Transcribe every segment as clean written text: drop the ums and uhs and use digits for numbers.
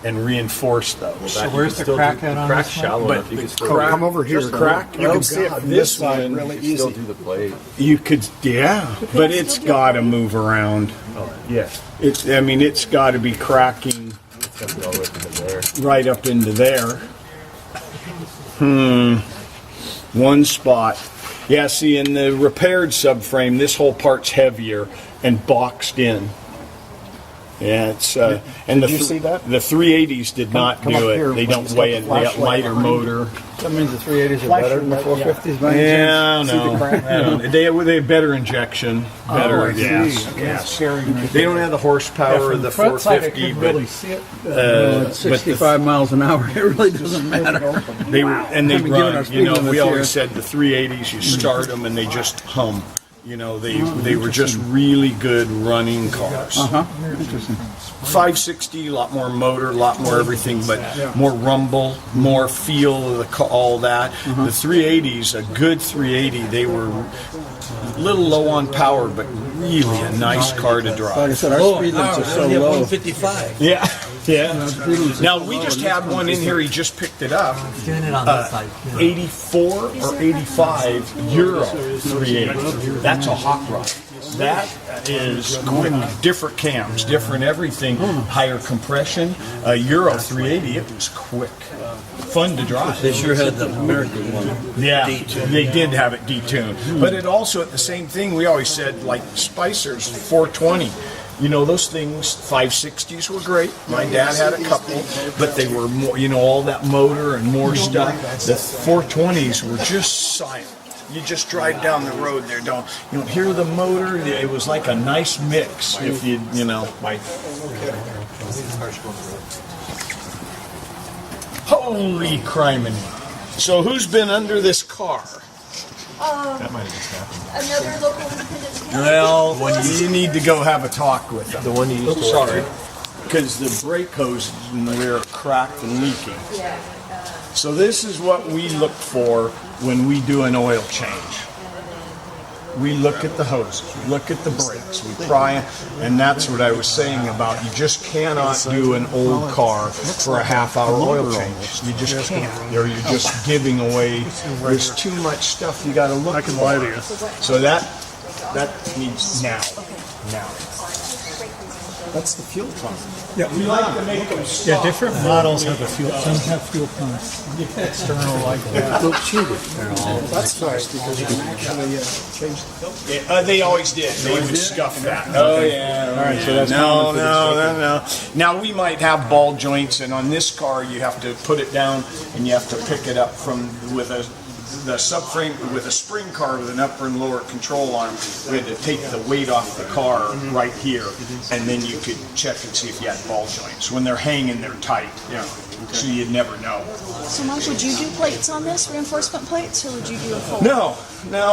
and reinforce those. So where's the crack at on Crack's this one? shallow But enough. You can still crack, come over here. just crack. You can see it from this one. really you can still easy. do the plate. You could, yeah, but it's got to move around. Oh, yeah. It's, I mean, it's got to be cracking It's got to be all the way up into there. right up into there. One spot. Yeah, see, in the repaired subframe, this whole part's heavier and boxed in. Yeah, it's and Did you see that? The 380s did not come do up it. here They when don't it's weigh got it. the They got flashlight lighter behind you. motor. That means the 380s are Flash better than the your light, 450s by any Yeah, chance? no. They have better injection, better I see. gas. That's Yes. scary right They don't have the horsepower of the front side, I 450, couldn't but really see it. but It's 65 miles an hour. It really doesn't matter. they were and they I mean, given our run. speed You know, limits we always here. said the 380s. You start them and they just hum. You know, they were just really good running cars. Interesting. 560, a lot more motor, a lot more everything, but more rumble, more feel of the all that. The 380s, a good 380, they were a little low on power, but really a nice car to Like I drive. said, our speed limits are so low. 155. Yeah, yeah. Now we just had one in here. He just picked it up. Doing it on this side. 84 or 85 euro 380. That's a hot rod. That is quick, different cams, different everything, higher compression. Euro 380, it was quick, fun to drive. They sure had the American one. Yeah, detuned. they did have it detuned, but it also at the same thing. We always said like Spicer's 420. You know, those things, 560s were great. My dad had a couple, but they were more, you know, all that motor and more stuff. The 420s were just silent. You just drive down the road there, you don't hear the motor. It was like a nice mix. If you know, like. Holy criminy! So who's been under this car? That might have just happened. Another local independent. Well, you need to go have a talk with them. The one you used to Sorry, because the brake hose in the rear are cracked and leaking. So this is what we look for when we do an oil change. We look at the hoses, we look at the brakes, we pry, and that's what I was saying about you just cannot do an old car for a half-hour oil change. You just can't. Or you're just giving away. There's too much stuff you got to look. I can lie to you. So that needs now. That's the fuel pump. Yeah, we like to make them stop. Yeah, different models have a fuel. Some have fuel pumps. External like that. That's nice because you can actually change the filter. Yeah, they always did. They would scuff that. Oh yeah. All right. So that's no. common for this Now we might have ball joints, and on this car you have to put it down and you have to pick it up from with the subframe with a spring car with an upper and lower control arm. We had to take the weight off the car right here, and then you could check and see if you had ball joints. When they're hanging, they're tight. Yeah. So you'd never know. So, Mike, would you do plates on this, reinforcement plates, or would you do a full? No,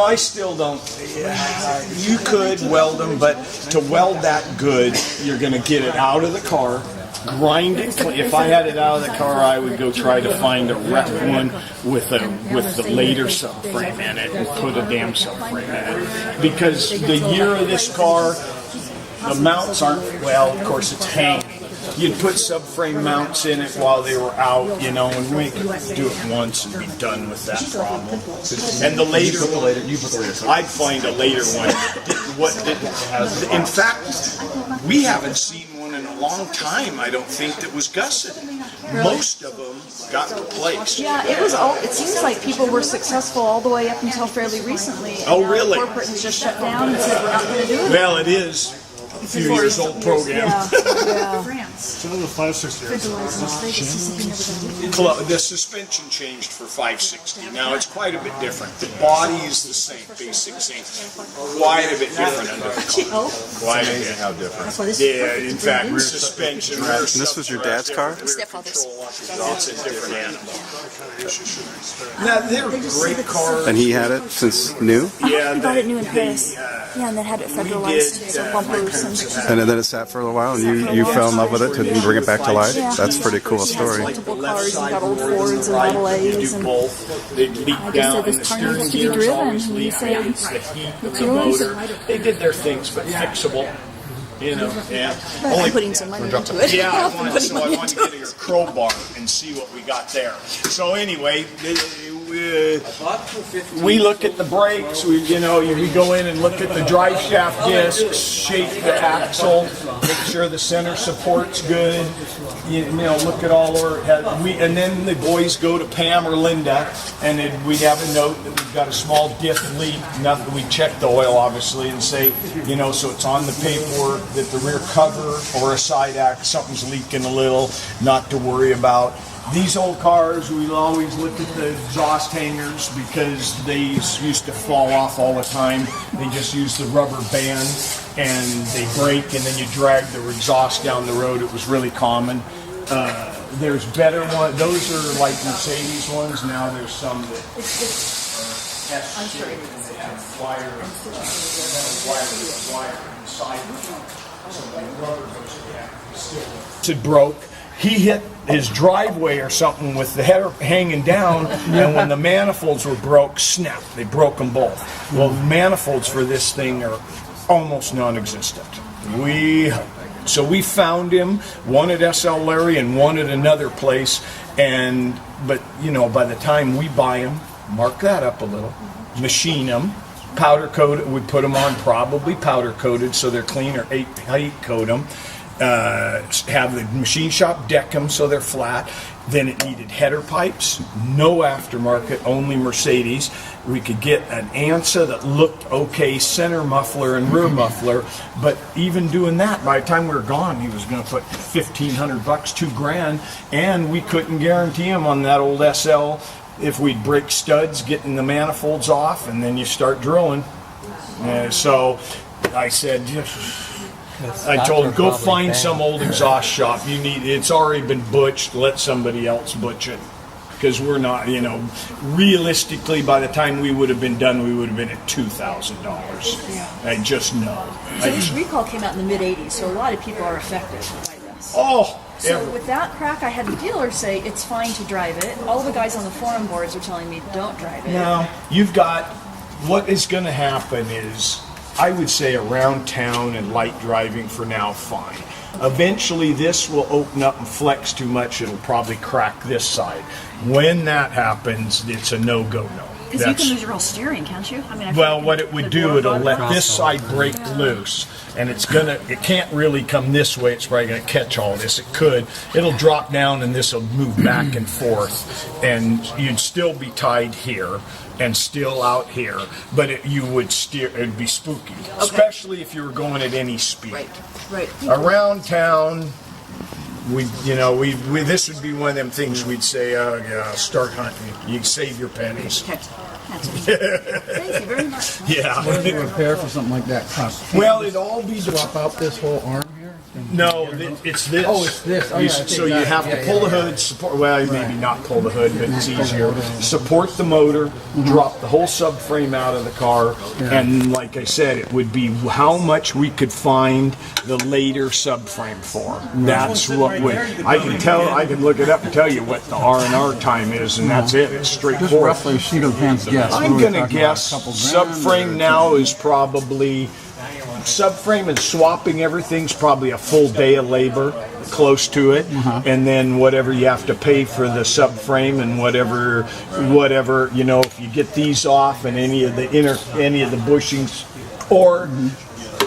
I still don't. You could weld them, but to weld that good, you're going to get it out of the car, grind it clean. If I had it out of the car, I would go try to find a wrecked one with the later subframe in it and put a damn subframe in it. Because the year of this car, the mounts aren't, well, of course it's hanging. You'd put subframe mounts in it while they were out, you know, and we could do it once and be done with that problem. And the later one, I'd find a later one that didn't have. In fact, we haven't seen one in a long time, I don't think, that was gusseted. Most of them got replaced. Yeah, it was all. It seems like people were successful all the way up until fairly recently. Oh, And, really? Corporate has just shut down and said we're not going to do it. Well, it is a few years old program. Yeah. Some of the 560 The suspension changed for 560. Now it's quite a bit different. The body is the same, basic same. Quite a bit different under the car. Quite a bit. how different. Yeah, in fact, suspension. And this was your dad's car? Stepfather's. It's a different animal. Now they're great cars. And he had it since new? Yeah, We got it new in Paris. Yeah, and then had it federalized, did, so bumpers and. And then it sat for a while, and you fell in love with it to bring it back to life? Yeah. That's a pretty cool He has story. multiple cars. He got old Fords and Model A's, and They leak I just down, said and this the car steering needs to be gear's driven, always and he leaking. said, It's the heat of "It's the yours." motor. They did their things, but fixable. You know, yeah. But I'm putting some money into it. Yeah, I'm I putting money wanted to into get your crowbar and see what we got there. So anyway, we look at the brakes. We go in and look at the drive shaft discs, shake the axle, make sure the center support's good. Look at all our. And then the boys go to Pam or Linda, and we have a note that we've got a small diff leak. Nothing. We check the oil obviously and say, so it's on the paperwork that the rear cover or a side act something's leaking a little. Not to worry about. These old cars, we always look at the exhaust hangers because they used to fall off all the time. They just use the rubber band and they break, and then you drag the exhaust down the road. It was really common. There's better ones. Those are like Mercedes ones. Now there's some that I'm sure they have wire inside. So the rubber goes still. It broke. He hit his driveway or something with the header hanging down, and when the manifolds were broke, snap. They broke them both. Well, the manifolds for this thing are almost non-existent. So we found him, one at SL Larry and one at another place, but by the time we buy them, mark that up a little, machine them, powder coat it. We put them on probably powder coated so they're clean, or heat coat them. Have the machine shop deck them so they're flat. Then it needed header pipes, no aftermarket, only Mercedes. We could get an ANSA that looked okay, center muffler and rear muffler, but even doing that, by the time we were gone, he was going to put $1,500, $2,000, and we couldn't guarantee him on that old SL if we'd break studs getting the manifolds off, and then you start drilling. So I said, I told him, go find some old exhaust shop. It's already been butched. Let somebody else butch it, because we're not. Realistically, by the time we would have been done, we would have been at $2,000. I just know. So this recall came out in the mid '80s, so a lot of people are affected by this. Oh. So with that crack, I had the dealer say it's fine to drive it. All the guys on the forum boards are telling me don't drive it. Now what is going to happen is, I would say around town and light driving for now, fine. Eventually this will open up and flex too much. It'll probably crack this side. When that happens, it's a no-go. Because you can lose your whole steering, can't you? What it would do, it'll let this side break loose, and it can't really come this way. It's probably going to catch all this. It'll drop down, and this will move back and forth, and you'd still be tied here and still out here, but it'd be spooky, especially if you were going at any speed. Right. Around town, this would be one of them things we'd say, start hunting. You save your pennies. Thank you very much. Yeah. What does a repair for something like that cost? Well, it'd all be Swap out this whole arm here? No, it's this. Oh, it's this. Oh, yeah, So you have to pull the hood, support. Well, maybe not pull the hood, but it's easier. Support the motor, drop the whole subframe out of the car, and like I said, it would be how much we could find the later subframe for. That's what I can look it up and tell you what the R&R time is, and that's it. It's straightforward. Just roughly a sheet of hands guess. I'm gonna guess subframe now is probably. Subframe and swapping everything's probably a full day of labor, close to it, and then whatever you have to pay for the subframe and whatever, if you get these off and any of the bushings, or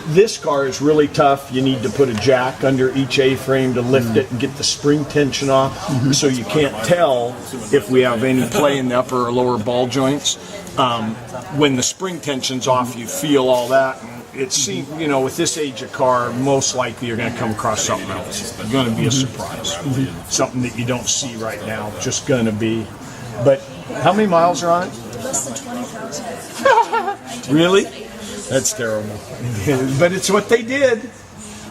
this car is really tough. You need to put a jack under each A-frame to lift it and get the spring tension off, so you can't tell if we have any play in the upper or lower ball joints. When the spring tension's off, you feel all that. It seems, with this age of car, most likely you're going to come across something else. It's going to be a surprise. Something that you don't see right now. Just going to be. But how many miles are on it? Less than 20,000. Really? That's terrible. But it's what they did.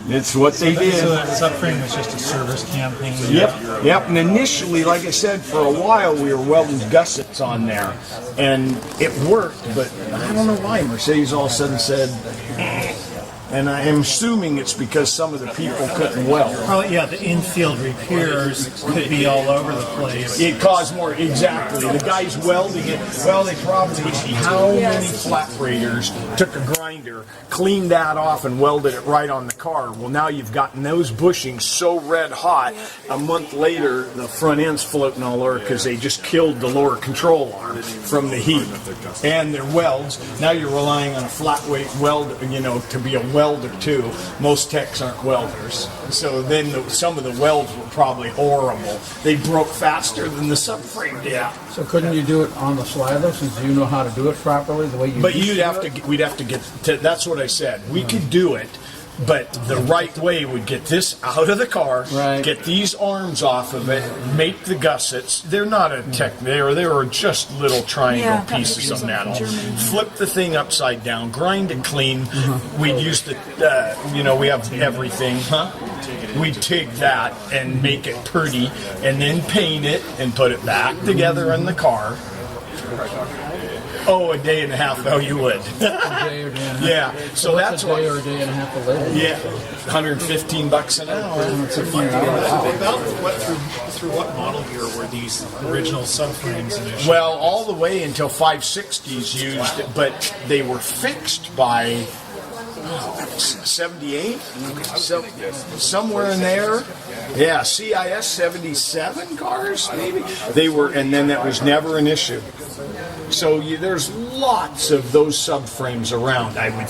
It's what they did. So that subframe was just a service campaign. Yep. And initially, like I said, for a while we were welding gussets on there, and it worked. But I don't know why Mercedes all of a sudden said, And I am assuming it's because some of the people couldn't weld. Probably, yeah, the infield repairs could be all over the place. It caused more, exactly. The guys welding it, well, they probably, how many flat graders took a grinder, cleaned that off, and welded it right on the car? Well, now you've gotten those bushings so red hot, a month later, the front end's floating all over because they just killed the lower control arm from the heat. And their welds, now you're relying on a flat weight weld, to be a welder too. Most techs aren't welders. So then some of the welds were probably horrible. They broke faster than the subframe did. So couldn't you do it on the fly though, since you know how to do it properly the way you? But used we'd have to get to, that's what I said. We could do it, but the right way would get this out of the car, Right. get these arms off of it, make the gussets. They're not a tech. They were just little triangle pieces of metal. Flip the thing upside down, grind it clean. We'd use the, we have everything, We'd take that and make it pretty, and then paint it and put it back together in the car. Oh, a day and a half. Oh, you would. A day or day and a half. Yeah. So that's a what. day or a day and a half later. Yeah, $115 an hour. About through what model year were these original subframes initially? Well, all the way until 560s used it, but they were fixed by 78, somewhere in there. Yeah, CIS 77 cars, maybe. They were, and then that was never an issue. So there's lots of those subframes around. I would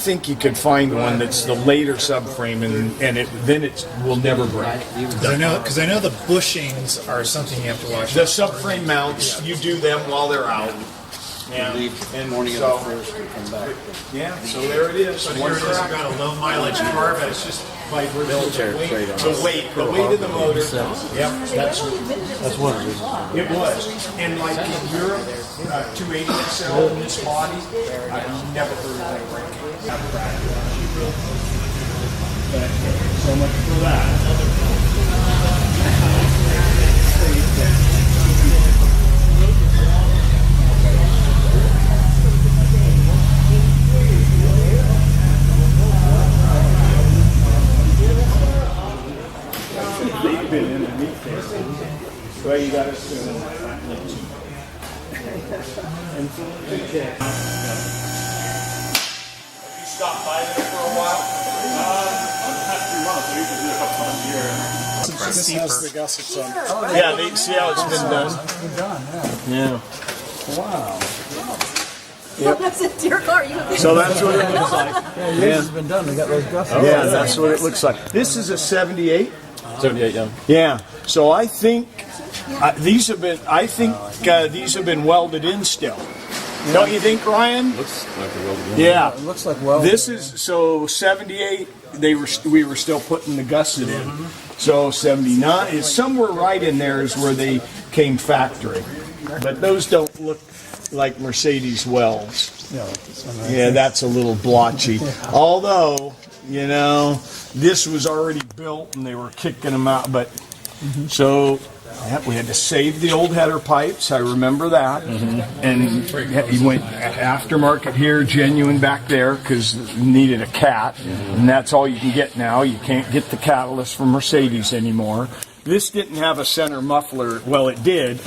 think. You could find one that's the later subframe, and it will never break. Because I know the bushings are something you have to watch. The subframe mounts, you do them while they're out. Yeah, and Morning so, of the first to come back. yeah, so there it is. Here it is, I've got a low mileage car, but it's just by Military trade on The weight of the motor. Yep, that's one of the it was. And like in Europe, 280 XL in this body, I've never heard of that breaking. So much for that. Well, you got to assume. You stopped by there for a while? Not 3 months. We usually do a couple times a year. This has the gussets on. Yeah, they see how it's been done. Been done, yeah. Yeah. Wow. That's into your car. You have So that's what it looks like. Yeah, yours has been done. They got those gussets. Yeah, that's what it looks like. This is a 78. 78, yeah. Yeah. So I think these have been. These have been welded in still. Don't you think, Ryan? Looks like a welded. Yeah. It looks like well. This is so 78. We were still putting the gusset in. So 79 is somewhere right in there is where they came factory. But those don't look like Mercedes welds. Yeah, that's a little blotchy. Although, this was already built and they were kicking them out. But so we had to save the old header pipes. I remember that. And he went aftermarket here, genuine back there because needed a cat. And that's all you can get now. You can't get the catalyst from Mercedes anymore. This didn't have a center muffler. Well, it did.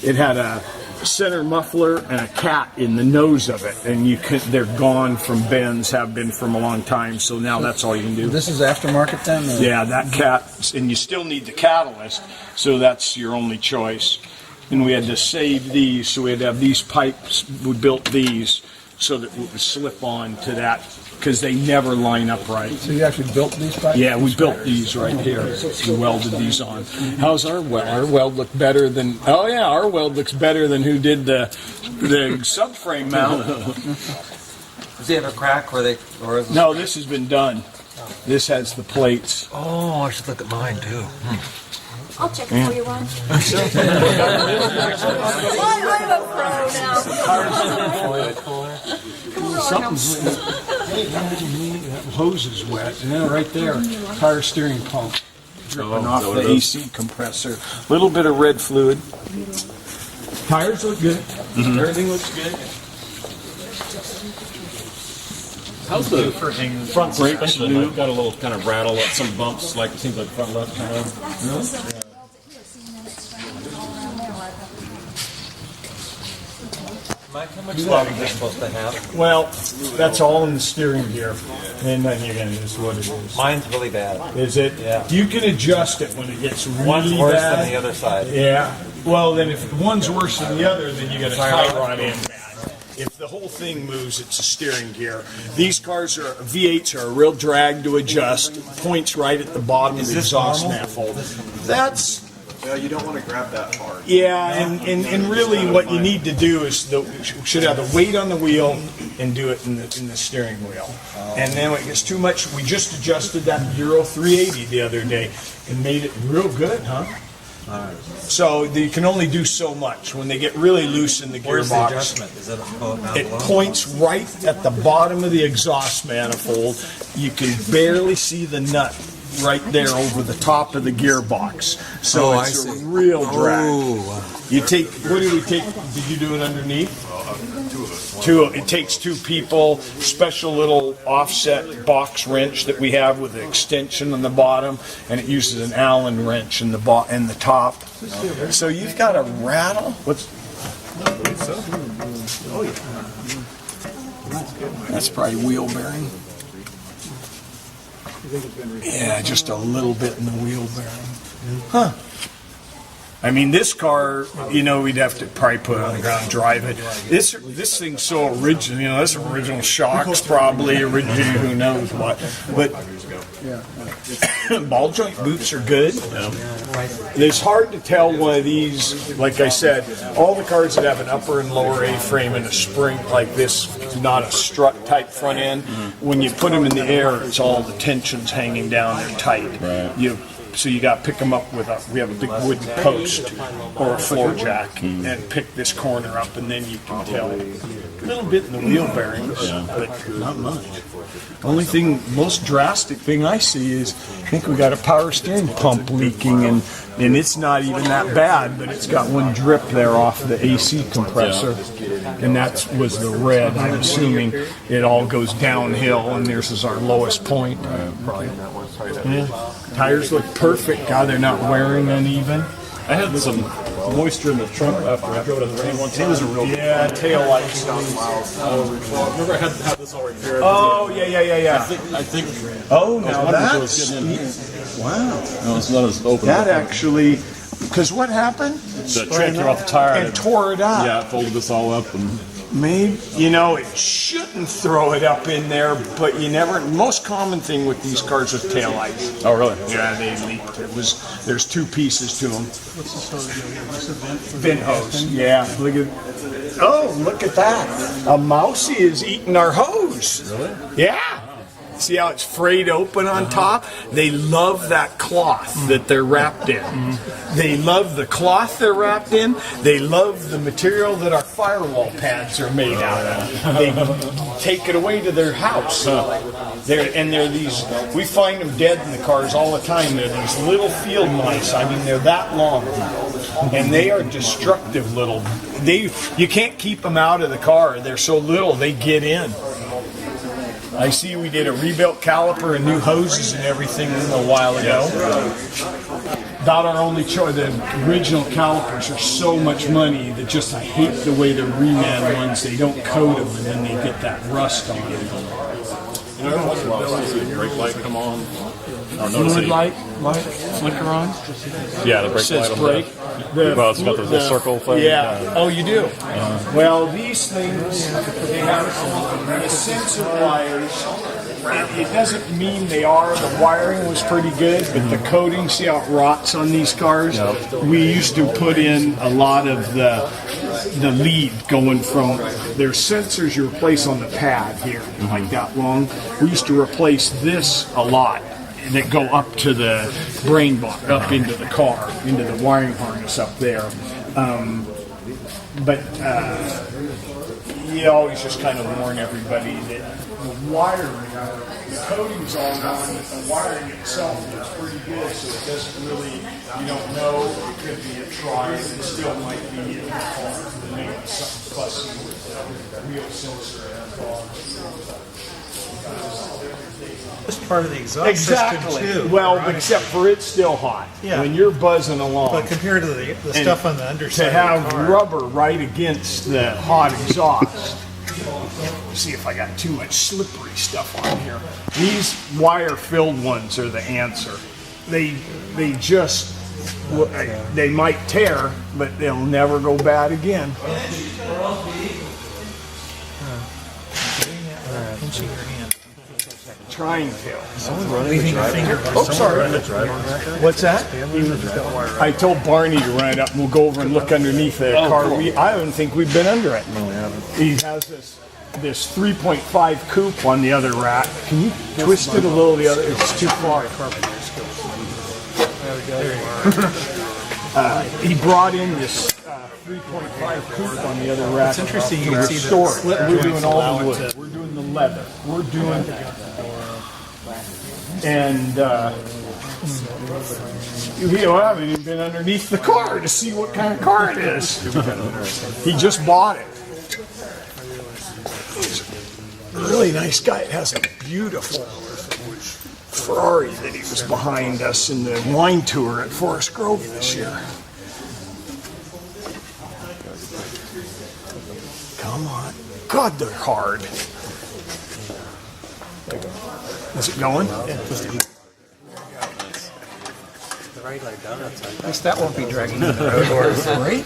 It had a center muffler and a cat in the nose of it, and they're gone from Benz, have been from a long time, so now that's all you can do. This is aftermarket then? Or? Yeah, that cat, and you still need the catalyst, so that's your only choice. And we had to save these, so we had to have these pipes, we built these so that we would slip on to that, because they never line up right. So you actually built these pipes? Yeah, we built these right here. We welded these on. How's our weld? Our weld look better than? Oh yeah, our weld looks better than who did the subframe mount. Does he have a crack where they? Or is No, this has been done. This has the plates. Oh, I should look at mine too. I'll check it for you, Ron. I'm a pro now. Something's that hose is wet. And then right there, tire steering pump dripping off the AC compressor. Little bit of red fluid. Tires look good. Everything looks good. How's the front brakes new? Got a little kind of rattle, some bumps, like it seems like front left kind of. Really? Mike, how much love is this supposed to have? Well, that's all in the steering gear, and then again, it's what it is. Mine's really bad. Is it? Yeah. You can adjust it when it gets really One's worse bad. than the other side. Yeah. Well, then if one's worse than the other, then you got to tie rod in bad. If the whole thing moves, it's a steering gear. These cars are V8s are a real drag to adjust. Points right at the bottom of the exhaust manifold. That's. Yeah, you don't want to grab that hard. Yeah, and really what you need to do is should have the weight on the wheel and do it in the steering wheel. And then when it gets too much, we just adjusted that Euro 380 the other day and made it real good, huh? So you can only do so much when they get really loose in the Where's the gearbox. adjustment? Is it down It below? points right at the bottom of the exhaust manifold. You can barely see the nut right there over the top of the gearbox. So Oh, it's I a see. real drag. Oh. You take, what did we take? Did you do it underneath? It takes two people, special little offset box wrench that we have with an extension on the bottom, and it uses an Allen wrench in the top. So you've got a rattle. That's probably wheel bearing. Yeah, just a little bit in the wheel bearing. Huh. I mean, this car, we'd have to probably put it on the ground and drive it. This thing's so original, this original shocks probably, original who knows what. But ball joint boots are good. It's hard to tell one of these, like I said, all the cars that have an upper and lower A-frame and a spring like this, not a strut type front end, when you put them in the air, it's all the tensions hanging down, they're tight. Right. So you got to pick them up we have a big wooden post or a floor jack and pick this corner up, and then you can tell a little bit in the wheel bearings, but not much. Only thing, most drastic thing I see is, I think we got a power steering pump leaking, and it's not even that bad, but it's got one drip there off the AC compressor, and that was the red. I'm assuming it all goes downhill, and this is our lowest point. Yeah. Tires look perfect. God, they're not wearing uneven. I had some moisture in the trunk after I drove it in the rain one time. It was a real tail lights. remember I had this all repaired. Oh, yeah. I think. Oh, I was now wondering if it that's was getting in. wow. No, it's not as open. That actually, because what happened? The train threw off the tire and tore it up. Yeah, it folded this all up and. Maybe, it shouldn't throw it up in there, but you never. Most common thing with these cars is taillights. Oh, really? Yeah, they leaked. There's two pieces to them. Vent hose. Yeah, look at that. A mousey is eating our hose. Really? Yeah. See how it's frayed open on top? They love that cloth that they're wrapped in. They love the cloth they're wrapped in. They love the material that our firewall pads are made out of. They take it away to their house. They're these, we find them dead in the cars all the time. They're these little field mice. I mean, they're that long. And they are destructive little. You can't keep them out of the car. They're so little, they get in. I see we did a rebuilt caliper and new hoses and everything a while ago. About our only choice. The original calipers are so much money that just I hate the way the reman ones, they don't coat them and then they get that rust on them. Every once in a while, I see a brake light come on. Or Fluid light flicker on? Yeah, the brake Says light on brake. Well, it's got the little circle thing. Yeah. Oh, you do? Well, these things, they have the sensor wires. It doesn't mean they are. The wiring was pretty good, but the coating, see how it rots on these cars? We used to put in a lot of the lead going from their sensors you replace on the pad here, like that long. We used to replace this a lot. That go up to the brain box, up into the car, into the wiring harness up there. But you always just kind of warn everybody that the wiring, the coating's all gone, but the wiring itself is pretty good, so it doesn't really, you don't know, it could be a try, and it still might be in the car. Maybe something fussy with the wheel sensor in the car. It's part of the exhaust system too. Well, right? except for it's still hot. Yeah. When you're buzzing along. But compared to the And stuff on the underside to have of the car. rubber right against the hot exhaust. See if I got too much slippery stuff on here. These wire-filled ones are the answer. They just they might tear, but they'll never go bad again. Pinching your hand. Trying to. Leaving your finger. Oh, sorry. What's that? I told Barney to run it up and we'll go over and look underneath the car. cool. I don't think we've been under it. No, we haven't. He has this 3.5 coupe on the other rack. Can you twist it a little the other? It's too far. He brought in this 3.5 coupe on the other rack. It's interesting you to can see restore the it. slip We're doing joints all allow the it wood. to- We're doing the leather. We're doing and I haven't even been underneath the car to see what kind of car it is. He just bought it. He's a really nice guy. It has a beautiful Ferrari that he was behind us in the wine tour at Forest Grove this year. Come on. God, they're hard. Is it going? At least that won't be dragging on the road or a brake.